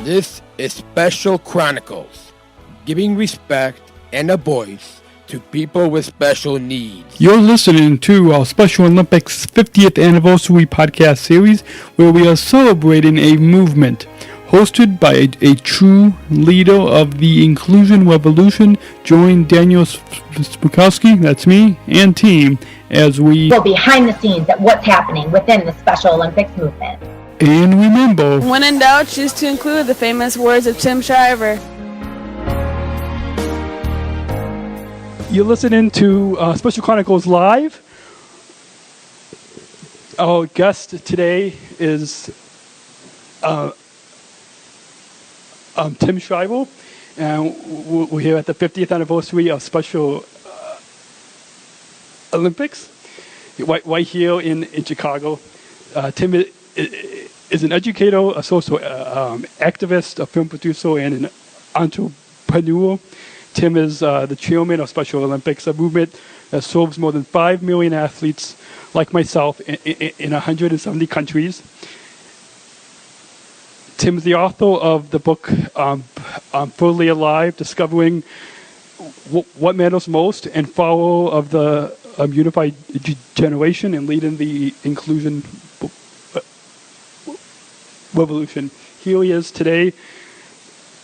This is Special Chronicles, giving respect and a voice to people with special needs. You're listening to our Special Olympics 50th Anniversary podcast series, where we are celebrating a movement hosted by a true leader of the inclusion revolution. Join Daniel Smrokowski, that's me, and team as we go behind the scenes at what's happening within the Special Olympics movement. And remember, when in doubt, choose to include the famous words of Tim Shriver. You're listening to Special Chronicles Live. Our guest today is Tim Shriver, and we're here at the 50th anniversary of Special Olympics, right here in Chicago. Tim is an educator, a social activist, a film producer, and an entrepreneur. Tim is the chairman of Special Olympics, a movement that serves more than 5 million athletes like myself in 170 countries. Tim is the author of the book Fully Alive, Discovering What Matters Most, and follower of the Unified Generation and leading the inclusion revolution. Here he is today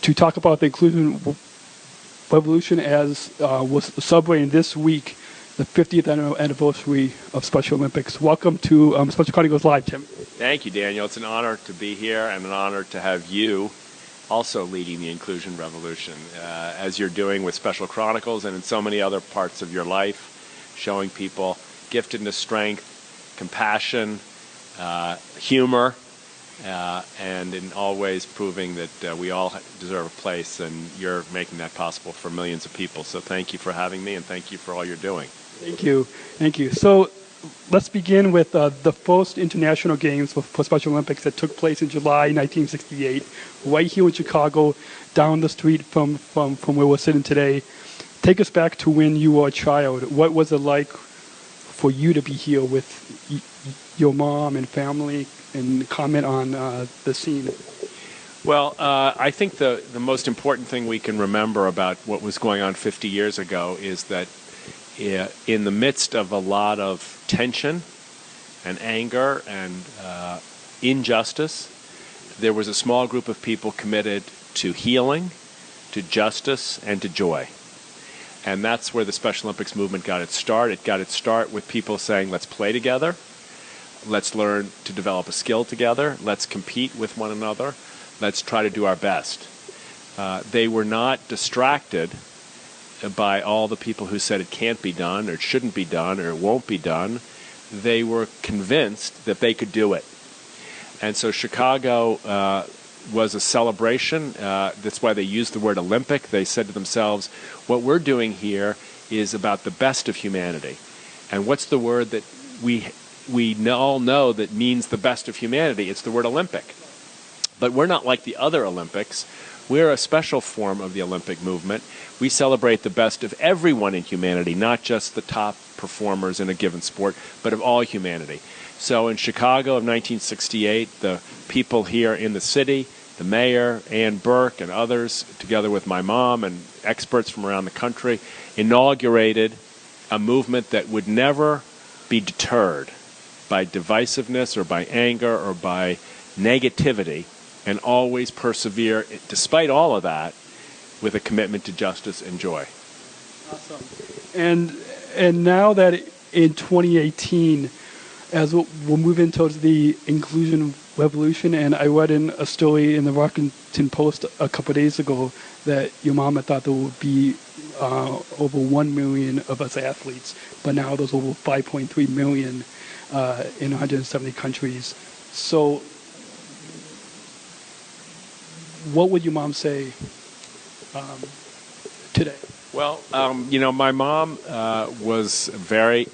to talk about the inclusion revolution as was celebrating this week the 50th anniversary of Special Olympics. Welcome to Special Chronicles Live, Tim. Thank you, Daniel. It's an honor to be here and an honor to have you also leading the inclusion revolution, as you're doing with Special Chronicles and in so many other parts of your life, showing people giftedness, strength, compassion, humor, and in all ways proving that we all deserve a place, and you're making that possible for millions of people. So thank you for having me, and thank you for all you're doing. Thank you. Thank you. So let's begin with the first international games for Special Olympics that took place in July 1968, right here in Chicago, down the street from where we're sitting today. Take us back to when you were a child. What was it like for you to be here with your mom and family, and comment on the scene? Well, I think the most important thing we can remember about what was going on 50 years ago is that in the midst of a lot of tension and anger and injustice, there was a small group of people committed to healing, to justice, and to joy. And that's where the Special Olympics movement got its start. It got its start with people saying, let's play together. Let's learn to develop a skill together. Let's compete with one another. Let's try to do our best. They were not distracted by all the people who said it can't be done, or it shouldn't be done, or it won't be done. They were convinced that they could do it. And so Chicago was a celebration. That's why they used the word Olympic. They said to themselves, what we're doing here is about the best of humanity. And what's the word that we all know that means the best of humanity? It's the word Olympic. But we're not like the other Olympics. We're a special form of the Olympic movement. We celebrate the best of everyone in humanity, not just the top performers in a given sport, but of all humanity. So in Chicago of 1968, the people here in the city, the mayor, Ann Burke, and others, together with my mom and experts from around the country, inaugurated a movement that would never be deterred by divisiveness or by anger or by negativity, and always persevere, despite all of that, with a commitment to justice and joy. Awesome. And now that in 2018, as we're moving towards the inclusion revolution, and I read in a story in the Washington Post a couple of days ago that your mama thought there would be over 1 million of us athletes, but now there's over 5.3 million in 170 countries. So what would your mom say today? Well, my mom was very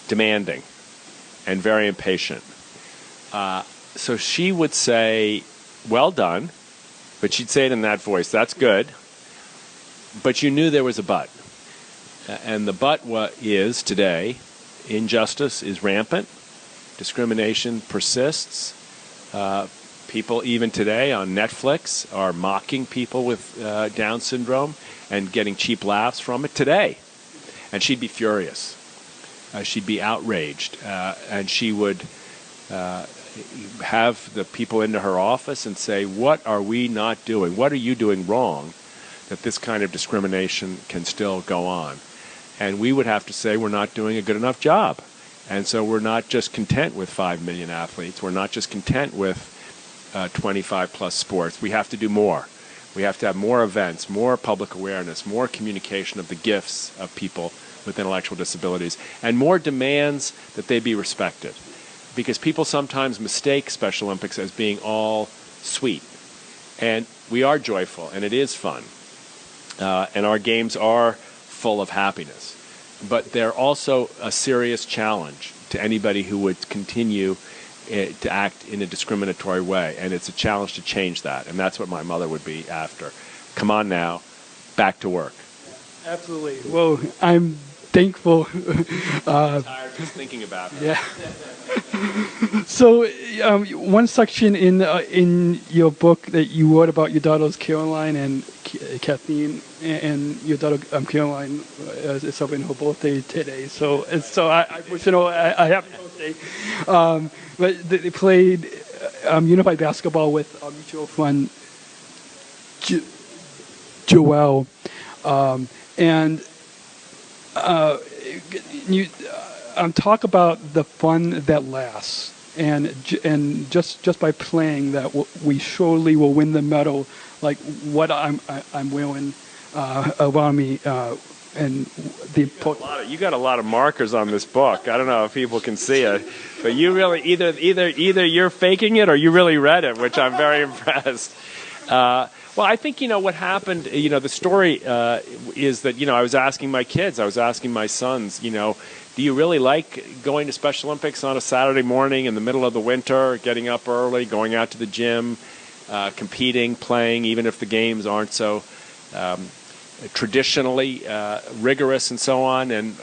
demanding and very impatient. So she would say, well done, but she'd say it in that voice, that's good, but you knew there was a but. And the but is today, injustice is rampant, discrimination persists, People even today on Netflix are mocking people with Down syndrome and getting cheap laughs from it today. And she'd be furious. She'd be outraged. And she would have the people into her office and say, what are we not doing? What are you doing wrong that this kind of discrimination can still go on? And we would have to say we're not doing a good enough job. And so we're not just content with 5 million athletes. We're not just content with 25-plus sports. We have to do more. We have to have more events, more public awareness, more communication of the gifts of people with intellectual disabilities, and more demands that they be respected. Because people sometimes mistake Special Olympics as being all sweet. And we are joyful, and it is fun. And our games are full of happiness. But they're also a serious challenge to anybody who would continue to act in a discriminatory way. And it's a challenge to change that. And that's what my mother would be after. Come on now, back to work. Absolutely. Well, I'm thankful. I'm tired just thinking about that. Yeah. So, one section in your book that you wrote about your daughters Caroline and Kathleen, and your daughter Caroline is celebrating her birthday today. So I wish I have a birthday. But they played unified basketball with our mutual friend Joelle, and you talk about the fun that lasts, and just by playing that we surely will win the medal, like what I'm wearing around me, and the you got a lot of markers on this book. I don't know if people can see it, but you really either you're faking it or you really read it, which I'm very impressed. Well, I think, what happened, the story is that, I was asking my kids, I was asking my sons, do you really like going to Special Olympics on a Saturday morning in the middle of the winter, getting up early, going out to the gym, competing, playing, even if the games aren't so traditionally rigorous and so on? And,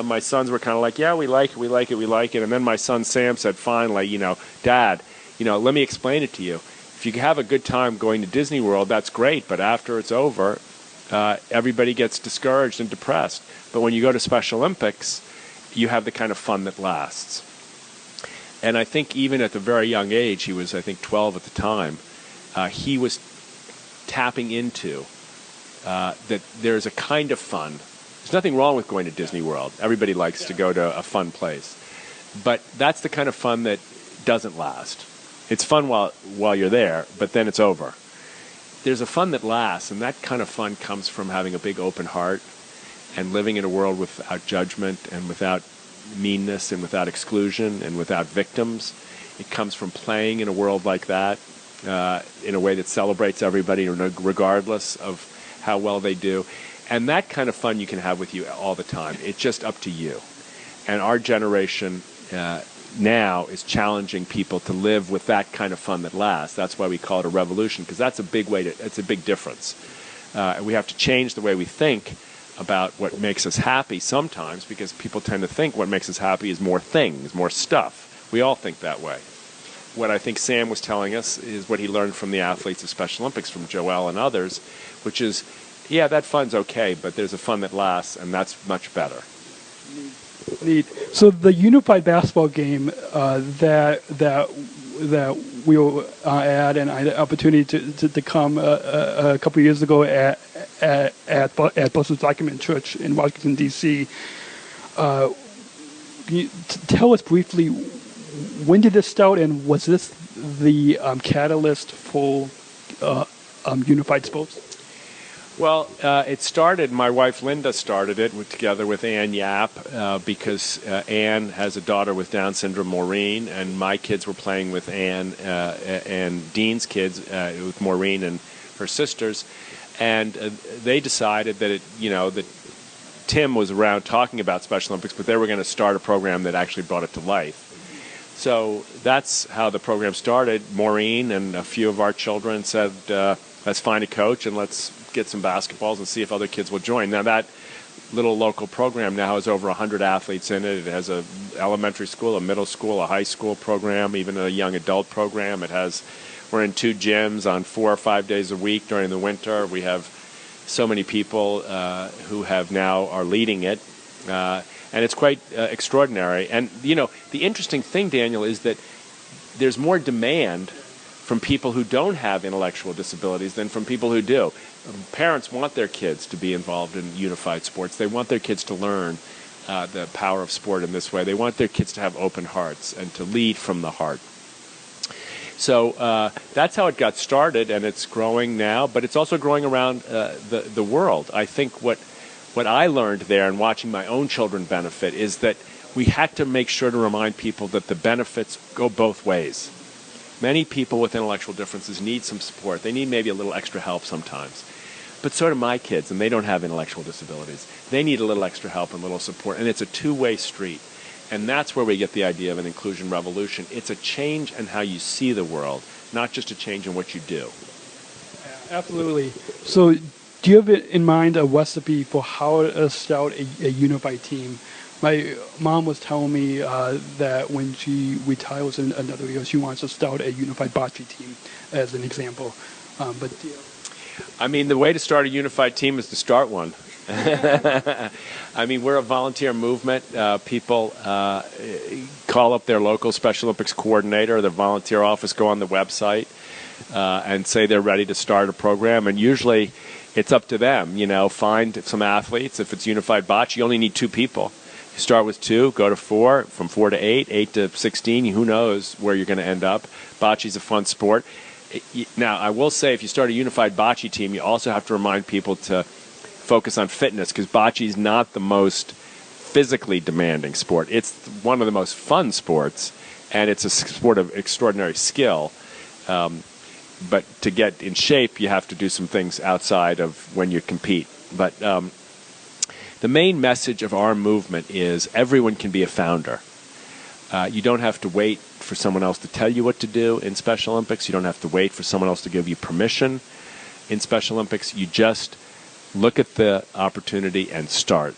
my sons were kind of like, yeah, we like it. And then my son Sam said, finally, Dad, let me explain it to you. If you have a good time going to Disney World, that's great, but after it's over, everybody gets discouraged and depressed. But when you go to Special Olympics, you have the kind of fun that lasts. And I think even at the very young age, he was, I think, 12 at the time, he was tapping into that there's a kind of fun. There's nothing wrong with going to Disney World. Everybody likes to go to a fun place. But that's the kind of fun that doesn't last. It's fun while you're there, but then it's over. There's a fun that lasts, and that kind of fun comes from having a big open heart and living in a world without judgment and without meanness and without exclusion and without victims. It comes from playing in a world like that in a way that celebrates everybody regardless of how well they do. And that kind of fun you can have with you all the time. It's just up to you. And our generation now is challenging people to live with that kind of fun that lasts. That's why we call it a revolution, because that's a big it's a big difference. We have to change the way we think about what makes us happy sometimes, because people tend to think what makes us happy is more things, more stuff. We all think that way. What I think Sam was telling us is what he learned from the athletes of Special Olympics, from Joelle and others, which is, yeah, that fun's okay, but there's a fun that lasts, and that's much better. Neat. So the unified basketball game that we'll add, and I had the opportunity to come a couple of years ago at Buster's Document Church in Washington, D.C. Can you tell us briefly, when did this start, and was this the catalyst for unified sports? Well, it started, my wife Linda started it together with Ann Yap, because Ann has a daughter with Down syndrome, Maureen, and my kids were playing with Ann and Dean's kids, with Maureen and her sisters. And they decided that that Tim was around talking about Special Olympics, but they were going to start a program that actually brought it to life. So that's how the program started. Maureen and a few of our children said, let's find a coach and let's get some basketballs and see if other kids will join. Now that little local program now has over 100 athletes in it. It has a elementary school, a middle school, a high school program, even a young adult program. It has We're in 2 gyms on 4 or 5 days a week during the winter. We have so many people who have now are leading it. And it's quite extraordinary. And, the interesting thing, Daniel, is that there's more demand from people who don't have intellectual disabilities than from people who do. Parents want their kids to be involved in unified sports. They want their kids to learn the power of sport in this way. They want their kids to have open hearts and to lead from the heart. So that's how it got started, and it's growing now, but it's also growing around the world. I think what I learned there and watching my own children benefit is that we had to make sure to remind people that the benefits go both ways. Many people with intellectual differences need some support. They need maybe a little extra help sometimes. But so do my kids, and they don't have intellectual disabilities. They need a little extra help and a little support, and it's a two-way street. And that's where we get the idea of an inclusion revolution. It's a change in how you see the world, not just a change in what you do. Yeah, absolutely. So do you have in mind a recipe for how to start a unified team? My mom was telling me that when she retires in another year, she wants to start a unified bocce team, as an example. I mean, the way to start a unified team is to start one. I mean, we're a volunteer movement. People call up their local Special Olympics coordinator or their volunteer office, go on the website, and say they're ready to start a program. And usually it's up to them, find some athletes. If it's unified bocce, you only need 2 people. You start with 2, go to 4, from 4 to 8, 8 to 16. Who knows where you're going to end up. Bocce's a fun sport. Now, I will say if you start a unified bocce team, you also have to remind people to focus on fitness, because bocce is not the most physically demanding sport. It's one of the most fun sports, and it's a sport of extraordinary skill. But to get in shape, you have to do some things outside of when you compete. But the main message of our movement is everyone can be a founder. You don't have to wait for someone else to tell you what to do in Special Olympics. You don't have to wait for someone else to give you permission in Special Olympics. You just look at the opportunity and start.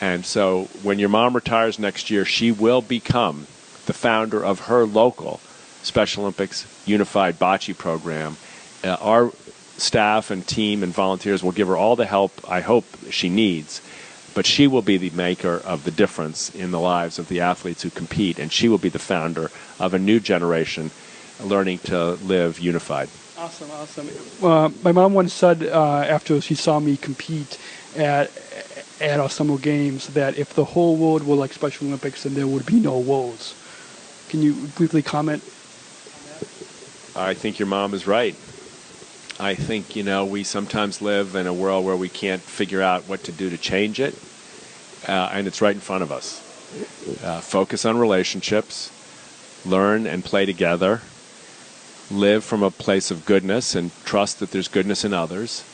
And so when your mom retires next year, she will become the founder of her local Special Olympics Unified Bocce program. Our staff and team and volunteers will give her all the help I hope she needs, but she will be the maker of the difference in the lives of the athletes who compete, and she will be the founder of a new generation learning to live unified. Awesome. My mom once said after she saw me compete at our summer games that if the whole world were like Special Olympics, then there would be no worlds. Can you briefly comment? I think your mom is right. I think, we sometimes live in a world where we can't figure out what to do to change it, and it's right in front of us. Focus on relationships, learn and play together, live from a place of goodness and trust that there's goodness in others,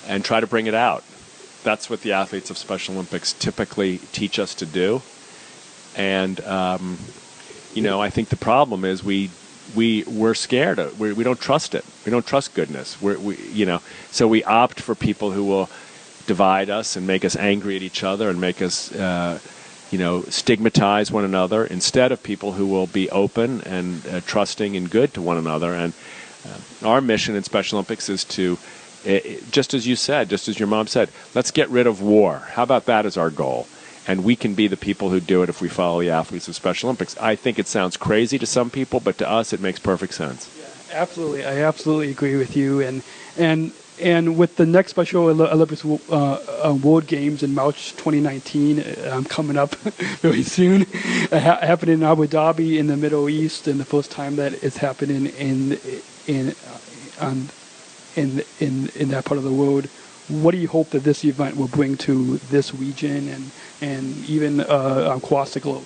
and try to bring it out. That's what the athletes of Special Olympics typically teach us to do. And, I think the problem is we're scared of, we don't trust it. We don't trust goodness. So we opt for people who will divide us and make us angry at each other and make us, stigmatize one another, instead of people who will be open and trusting and good to one another. And our mission in Special Olympics is to, just as you said, just as your mom said, let's get rid of war. How about that as our goal? And we can be the people who do it if we follow the athletes of Special Olympics. I think it sounds crazy to some people, but to us it makes perfect sense. Yeah, absolutely. I absolutely agree with you. And with the next Special Olympics World Games in March 2019 coming up very soon, happening in Abu Dhabi in the Middle East, and the first time that it's happening in that part of the world. What do you hope that this event will bring to this region and even across the globe?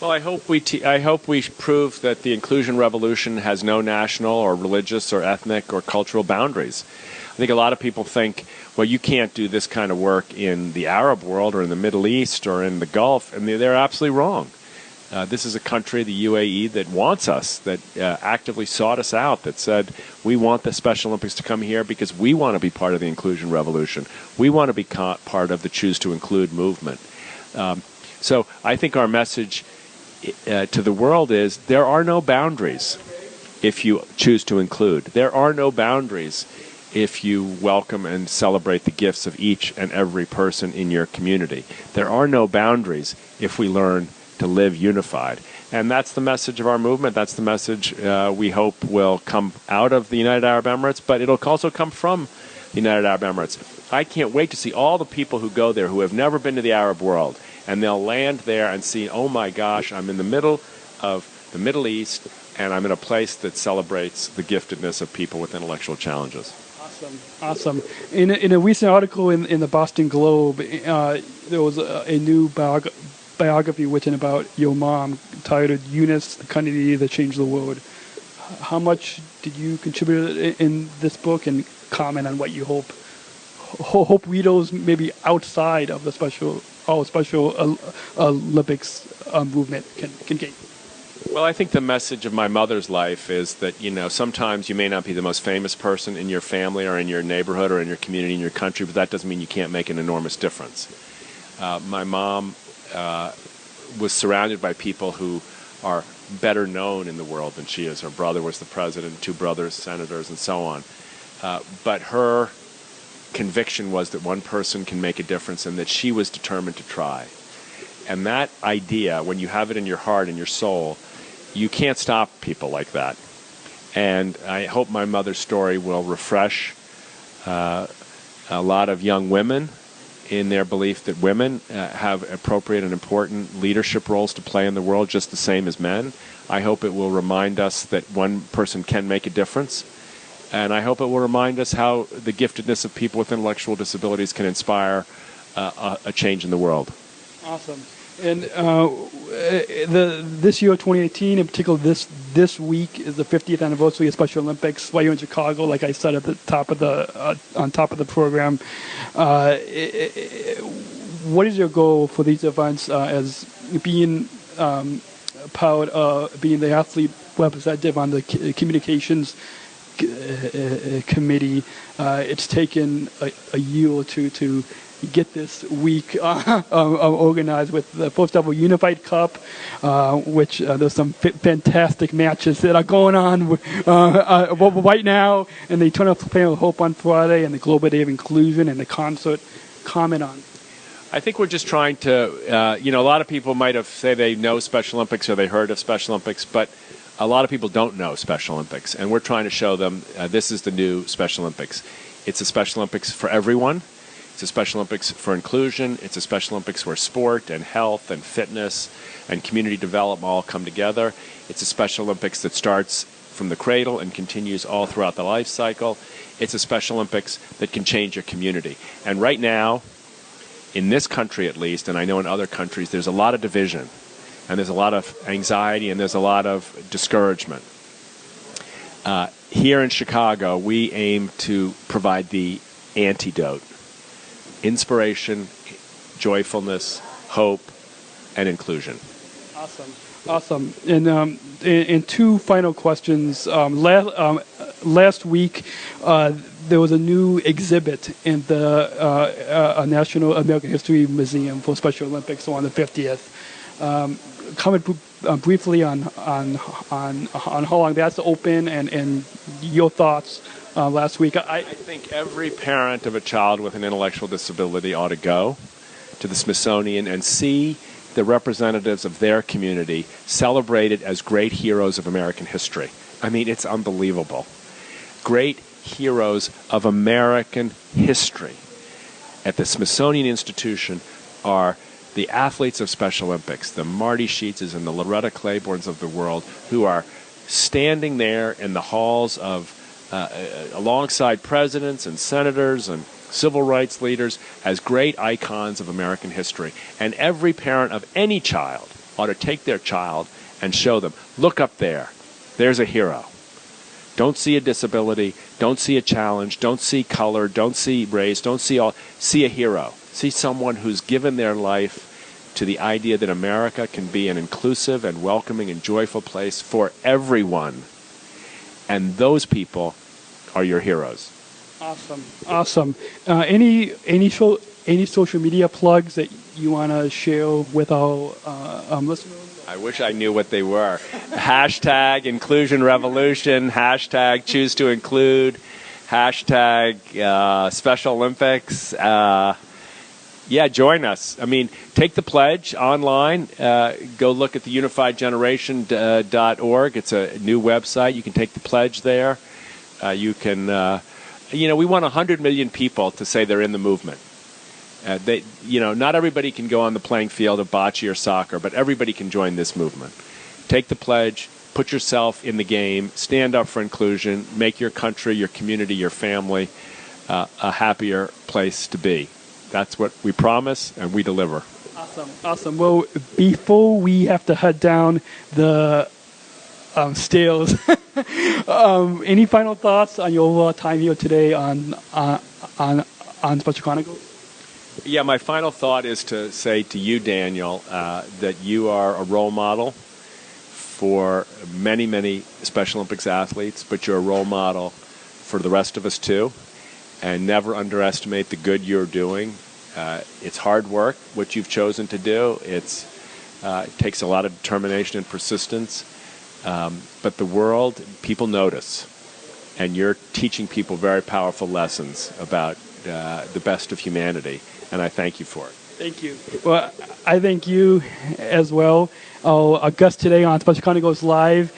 Well, I hope we prove that the inclusion revolution has no national or religious or ethnic or cultural boundaries. I think a lot of people think, well, you can't do this kind of work in the Arab world or in the Middle East or in the Gulf, and they're absolutely wrong. This is a country, the UAE, that wants us, that actively sought us out, that said, we want the Special Olympics to come here because we want to be part of the inclusion revolution. We want to be part of the Choose to Include movement. So I think our message to the world is there are no boundaries. if you choose to include. There are no boundaries if you welcome and celebrate the gifts of each and every person in your community. There are no boundaries if we learn to live unified. And that's the message of our movement. That's the message we hope will come out of the United Arab Emirates, but it'll also come from the United Arab Emirates. I can't wait to see all the people who go there who have never been to the Arab world, and they'll land there and see, oh my gosh, I'm in the middle of the Middle East, and I'm in a place that celebrates the giftedness of people with intellectual challenges. Awesome. In a recent article in the Boston Globe, there was a new biography written about your mom, titled Eunice, the Kennedy that Changed the World. How much did you contribute in this book, and comment on what you hope readers maybe outside of the Special Olympics movement can gain? Well, I think the message of my mother's life is that, sometimes you may not be the most famous person in your family or in your neighborhood or in your community, in your country, but that doesn't mean you can't make an enormous difference. My mom was surrounded by people who are better known in the world than she is. Her brother was the president, 2 brothers, senators, and so on. But her conviction was that one person can make a difference, and that she was determined to try. And that idea, when you have it in your heart and your soul, you can't stop people like that. And I hope my mother's story will refresh a lot of young women in their belief that women have appropriate and important leadership roles to play in the world just the same as men. I hope it will remind us that one person can make a difference. And I hope it will remind us how the giftedness of people with intellectual disabilities can inspire a change in the world. Awesome. And this year, 2018, in particular, this week is the 50th anniversary of Special Olympics right here in Chicago. Like I said at the top of the program, what is your goal for these events as being proud of being the athlete representative on the communications committee? It's taken a year or two to get this week organized with the first ever Unified Cup, which there's some fantastic matches that are going on right now, and the Eternal Flame of Hope on Friday, and the Global Day of Inclusion, and the concert. Comment on. I think we're just trying to, a lot of people might have say they know Special Olympics or they heard of Special Olympics, but a lot of people don't know Special Olympics, and we're trying to show them this is the new Special Olympics. It's a Special Olympics for everyone. It's a Special Olympics for inclusion. It's a Special Olympics where sport and health and fitness and community development all come together. It's a Special Olympics that starts from the cradle and continues all throughout the life cycle. It's a Special Olympics that can change your community. And right now, in this country at least, and I know in other countries, there's a lot of division, and there's a lot of anxiety, and there's a lot of discouragement. Here in Chicago, we aim to provide the antidote: inspiration, joyfulness, hope, and inclusion. Awesome. And 2 final questions. Last week, there was a new exhibit in the National American History Museum for Special Olympics on the 50th. Comment briefly on how long that's open, and your thoughts. Last week, I think every parent of a child with an intellectual disability ought to go to the Smithsonian and see the representatives of their community celebrated as great heroes of American history. I mean, it's unbelievable. Great heroes of American history at the Smithsonian Institution are the athletes of Special Olympics, the Marty Sheetses and the Loretta Claibornes of the world, who are standing there in the halls of alongside presidents and senators and civil rights leaders as great icons of American history. And every parent of any child ought to take their child and show them, look up there, there's a hero. Don't see a disability, don't see a challenge, don't see color, don't see race, see a hero. See someone who's given their life to the idea that America can be an inclusive and welcoming and joyful place for everyone. And those people are your heroes. Awesome. Any social media plugs that you want to share with our listeners? I wish I knew what they were. Hashtag Inclusion Revolution, hashtag Choose to Include, hashtag Special Olympics. Yeah, join us. I mean, take the pledge online. Go look at the unifiedgeneration.org. It's a new website. You can take the pledge there. You can, we want 100 million people to say they're in the movement. Not everybody can go on the playing field of bocce or soccer, but everybody can join this movement. Take the pledge, put yourself in the game, stand up for inclusion, make your country, your community, your family a happier place to be. That's what we promise, and we deliver. Awesome. Well, before we have to head down the stairs, any final thoughts on your overall time here today on Special Chronicles? Yeah, my final thought is to say to you, Daniel, that you are a role model for many, many Special Olympics athletes, but you're a role model for the rest of us too. And never underestimate the good you're doing. It's hard work, what you've chosen to do. It takes a lot of determination and persistence. But the world, people notice. And you're teaching people very powerful lessons about the best of humanity. And I thank you for it. Thank you. Well, I thank you as well. Our guest today on Special Chronicles Live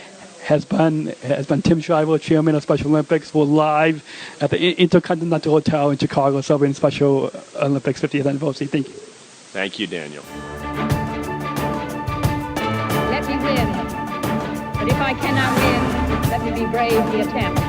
has been Tim Shriver, Chairman of Special Olympics. We're live at the Intercontinental Hotel in Chicago, celebrating Special Olympics 50th anniversary. Thank you. Thank you, Daniel. Let me win. But if I cannot win, let me be brave the attempt.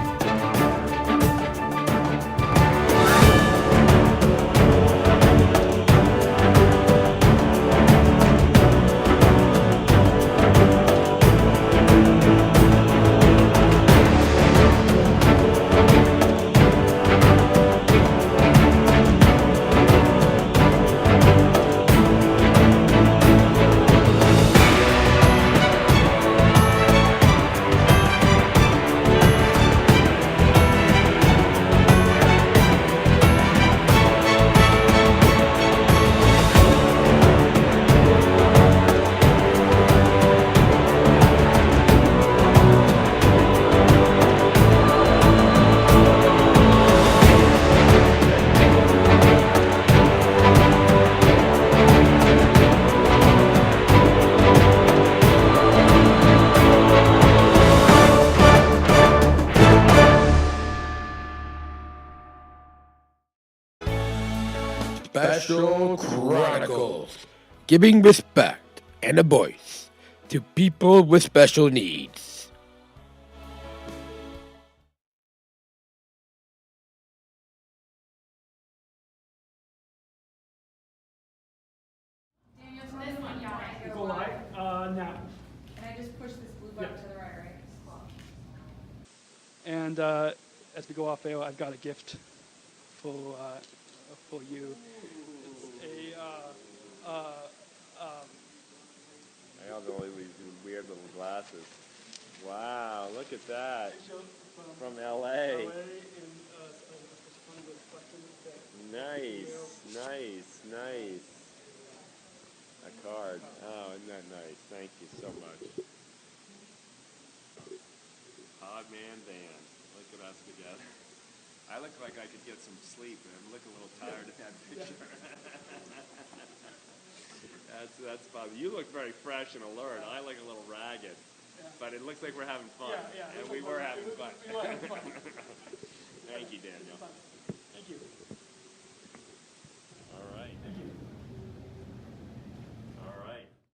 Special Chronicles, giving respect and a voice to people with special needs. Go live now. Can I just push this blue button to the right? And as we go off air, I've got a gift for you. It's I have all these weird little glasses. Wow, look at that. From L.A. Nice. A card. Oh, isn't that nice? Thank you so much. Odd Man Band. Look at us together. I look like I could get some sleep, and I look a little tired in that picture. That's fun. You look very fresh and alert. I look a little ragged, but it looks like we're having fun, and we were having fun.